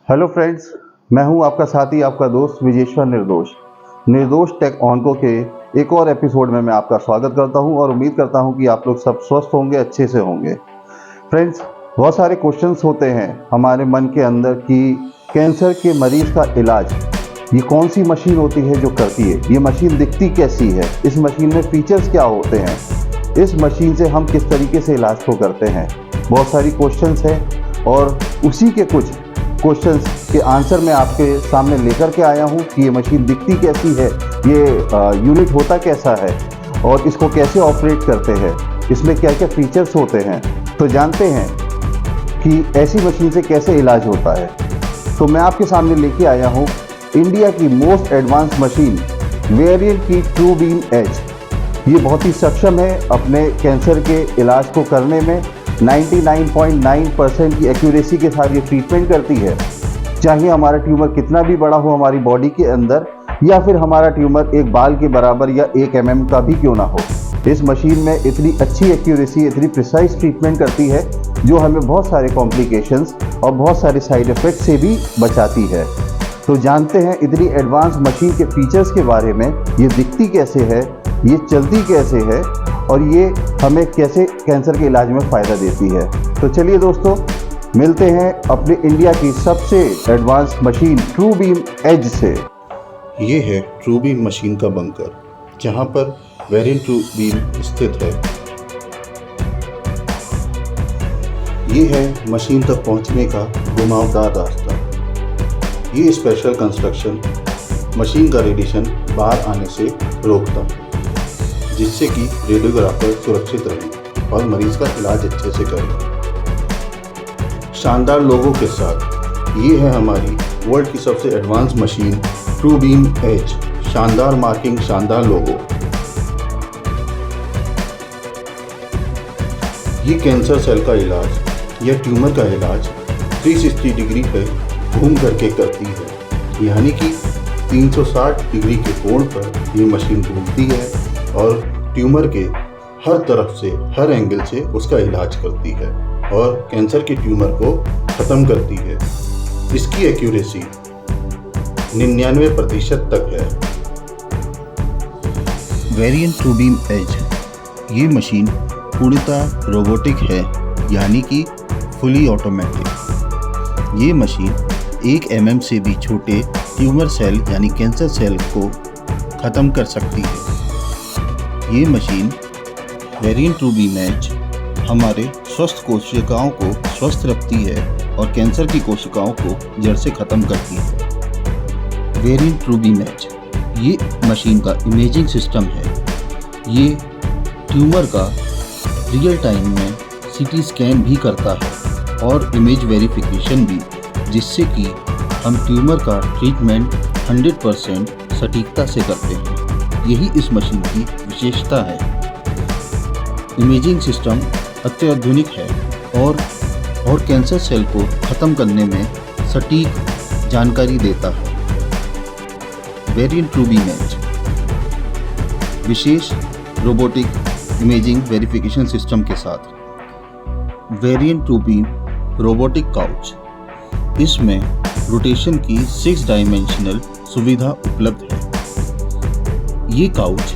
Hello friends, मैं हूं आपका साथी, आपका दोस्त विजेश्वर निर्दोष टेक ऑनको के एक और एपिसोड में मैं आपका स्वागत करता हूं और उम्मीद करता हूं कि आप लोग सब स्वस्थ होंगे, अच्छे से होंगे। फ्रेंड्स, बहुत सारे क्वेश्चंस होते हैं हमारे मन के अंदर कि कैंसर के मरीज का इलाज ये कौन सी मशीन होती है जो करती है, ये मशीन दिखती कैसी है, इस मशीन में फीचर्स क्या होते हैं, इस मशीन से हम किस तरीके से इलाज को करते हैं। बहुत सारी क्वेश्चंस हैं और उसी के कुछ क्वेश्चंस के आंसर मैं आपके सामने लेकर के आया हूं कि ये मशीन दिखती कैसी है, ये यूनिट होता कैसा है और इसको कैसे ऑपरेट करते हैं, इसमें क्या क्या फीचर्स होते हैं। तो जानते हैं कि ऐसी मशीन से कैसे इलाज होता है। तो मैं आपके सामने लेके आया हूं इंडिया की मोस्ट एडवांस मशीन वेरिएंट की ट्रूबीम एज। ये बहुत ही सक्षम है अपने कैंसर के इलाज को करने में। 99.9% की एक्यूरेसी के साथ ये ट्रीटमेंट करती है, चाहे हमारा ट्यूमर कितना भी बड़ा हो हमारी बॉडी के अंदर, या फिर हमारा ट्यूमर एक बाल के बराबर या 1 mm का भी क्यों ना हो। इस मशीन में इतनी अच्छी एक्यूरेसी, इतनी प्रिसाइज ट्रीटमेंट करती है जो हमें बहुत सारे कॉम्प्लिकेशंस और बहुत सारे साइड इफ़ेक्ट से भी बचाती है। तो जानते हैं इतनी एडवांस मशीन के फीचर्स के बारे में, ये दिखती कैसे है, ये चलती कैसे है और ये हमें कैसे कैंसर के इलाज में फ़ायदा देती है। तो चलिए दोस्तों, मिलते हैं अपने इंडिया की सबसे एडवांस मशीन ट्रूबीम एज से। ये है ट्रूबीम मशीन का बंकर, जहां पर वेरिएंट ट्रूबीम स्थित है। ये है मशीन तक पहुंचने का घुमावदार रास्ता। ये स्पेशल कंस्ट्रक्शन मशीन का रेडिएशन बाहर आने से रोकता है, जिससे कि रेडियोग्राफर सुरक्षित रहे और मरीज का इलाज अच्छे से करे। शानदार लोगों के साथ ये है हमारी वर्ल्ड की सबसे एडवांस मशीन ट्रूबीम एज। शानदार मार्किंग, शानदार लोगो। ये कैंसर सेल का इलाज या ट्यूमर का इलाज 360 डिग्री पे घूम करके करती है, यानी कि 360 डिग्री के कोण पर ये मशीन घूमती है और ट्यूमर के हर तरफ से, हर एंगल से उसका इलाज करती है और कैंसर के ट्यूमर को ख़त्म करती है। इसकी एक्यूरेसी 99% तक है। वेरिएंट ट्रूबीम एज ये मशीन पूर्णतः रोबोटिक है, यानी कि फुली ऑटोमेटिक। ये मशीन 1 mm से भी छोटे ट्यूमर सेल यानी कैंसर सेल को ख़त्म कर सकती है। ये मशीन वेरिएंट ट्रूबीम एज हमारे स्वस्थ कोशिकाओं को स्वस्थ रखती है और कैंसर की कोशिकाओं को जड़ से ख़त्म करती है। वेरिएंट ट्रूबीम एज ये मशीन का इमेजिंग सिस्टम है। ये ट्यूमर का रियल टाइम में सीटी स्कैन भी करता है और इमेज वेरिफिकेशन भी, जिससे कि हम ट्यूमर का ट्रीटमेंट 100% सटीकता से करते हैं। यही इस मशीन की विशेषता है। इमेजिंग सिस्टम अत्याधुनिक है और कैंसर सेल को ख़त्म करने में सटीक जानकारी देता है। वेरिएंट ट्रूबीम एज विशेष रोबोटिक इमेजिंग वेरिफिकेशन सिस्टम के साथ। वेरिएंट ट्रूबीम रोबोटिक काउच, इसमें रोटेशन की 6 डायमेंशनल सुविधा उपलब्ध है। ये काउच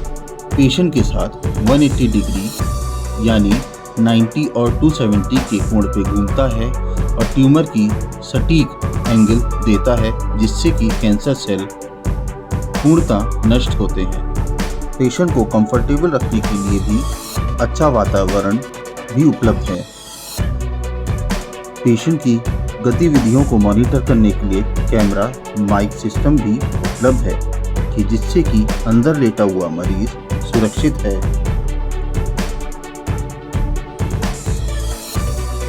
पेशेंट के साथ 180 डिग्री यानी 90 और 270 के कोण पे घूमता है और ट्यूमर की सटीक एंगल देता है, जिससे कि कैंसर सेल पूर्णतः नष्ट होते हैं। पेशेंट को कंफर्टेबल रखने के लिए भी अच्छा वातावरण भी उपलब्ध है। पेशेंट की गतिविधियों को मॉनिटर करने के लिए कैमरा माइक सिस्टम भी उपलब्ध है, कि जिससे कि अंदर लेटा हुआ मरीज सुरक्षित है।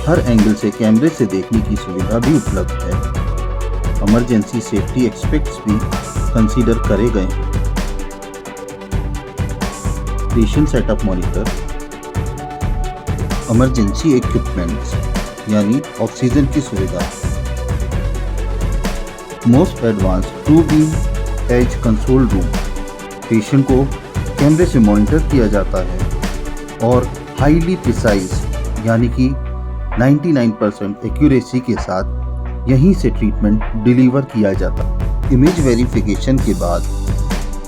हर एंगल से कैमरे से देखने की सुविधा भी उपलब्ध है। इमरजेंसी सेफ्टी एस्पेक्ट्स भी कंसीडर करे गए हैं। Patient setup monitor, emergency equipments यानी ऑक्सीजन की सुविधा। Most advance TrueBeam edge console room, patient को कैमरे से मॉनिटर किया जाता है और हाईली प्रिसाइज यानी कि 99% एक्यूरेसी के साथ यहीं से ट्रीटमेंट डिलीवर किया जाता। इमेज वेरिफिकेशन के बाद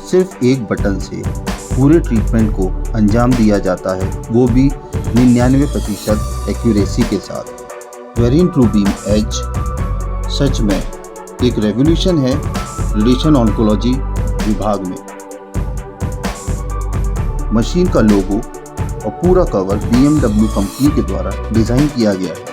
सिर्फ एक बटन से पूरे ट्रीटमेंट को अंजाम दिया जाता है, वो भी 99% एक्यूरेसी के साथ। वेरिएंट ट्रूबीम एज सच में एक रेवोल्यूशन है रेडिएशन ऑन्कोलॉजी विभाग में। मशीन का लोगो और पूरा कवर BMW कंपनी के द्वारा डिज़ाइन किया गया है।